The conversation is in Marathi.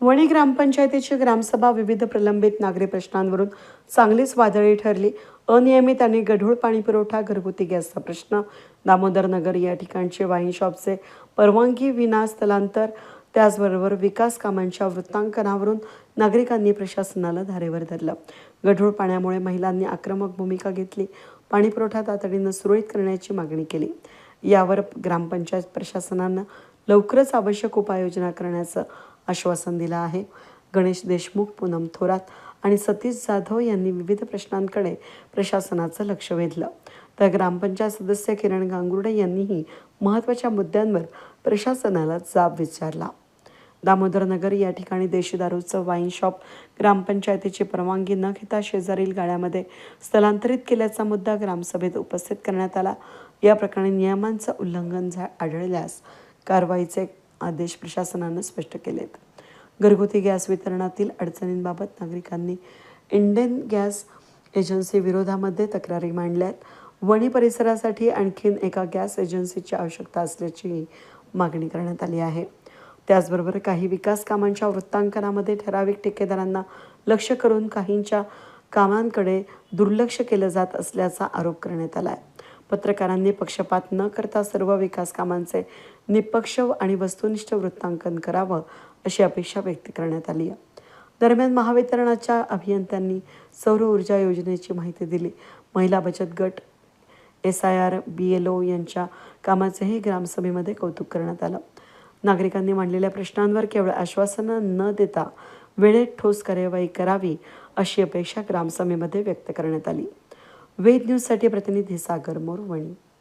वणी ग्रामपंचायतीची ग्रामसभा विविध प्रलंबित नागरी प्रश्नांवरून चांगलीच वादळी ठरली. अनियमित आणि गढूळ पाणी पुरवठा, घरगुती गॅसचा प्रश्न, दामोदर नगर या ठिकाणचे वाईन शॉपचे परवानगी विना स्थलांतर, त्याचबरोबर विकास कामांच्या वृत्तांकनावरून नागरिकांनी प्रशासनाला धारेवर धरलं. गढूळ पाण्यामुळे महिलांनी आक्रमक भूमिका घेतली. पाणीपुरवठा तातडीनं सुरळीत करण्याची मागणी केली. यावर ग्रामपंचायत प्रशासनानं लवकरच आवश्यक उपाययोजना करण्याचं आश्वासन दिलं आहे. गणेश देशमुख, पूनम थोरात आणि सतीश जाधव यांनी विविध प्रश्नांकडे प्रशासनाचं लक्ष वेधलं, तर ग्रामपंचायत सदस्य किरण गांगुर्डे यांनीही महत्त्वाच्या मुद्द्यांवर प्रशासनाला जाब विचारला. दामोदर नगर या ठिकाणी देशी दारूचं वाईन शॉप ग्रामपंचायतीची परवानगी न घेता शेजारील गाड्यामध्ये स्थलांतरित केल्याचा मुद्दा ग्रामसभेत उपस्थित करण्यात आला. या प्रकरणी नियमांचं उल्लंघन आढळल्यास कारवाईचे आदेश प्रशासनानं स्पष्ट केलेत. घरगुती गॅस वितरणातील अडचणींबाबत नागरिकांनी इंडियन गॅस एजन्सी विरोधामध्ये तक्रारी मांडल्यात. वणी परिसरासाठी आणखीन एका गॅस एजन्सीची आवश्यकता असल्याची मागणी करण्यात आली आहे. त्याचबरोबर काही विकास कामांच्या वृत्तांकनामध्ये ठराविक ठेकेदारांना लक्ष करून काहींच्या कामांकडे दुर्लक्ष केलं जात असल्याचा आरोप करण्यात आला आहे. पत्रकारांनी पक्षपात न करता सर्व विकास कामांचे निष्पक्ष आणि वस्तुनिष्ठ वृत्तांकन करावं अशी अपेक्षा व्यक्त करण्यात आली आहे. दरम्यान महावितरणाच्या अभियंत्यांनी सौर ऊर्जा योजनेची माहिती दिली. महिला बचत गट, SIR, BLO यांच्या कामाचेही ग्रामसभेमध्ये कौतुक करण्यात आलं. नागरिकांनी मांडलेल्या प्रश्नांवर केवळ आश्वासनं न देता वेळेत ठोस कार्यवाही करावी अशी अपेक्षा ग्रामसभेमध्ये व्यक्त करण्यात आली. वेद न्यूजसाठी प्रतिनिधी सागर मोर, वणी.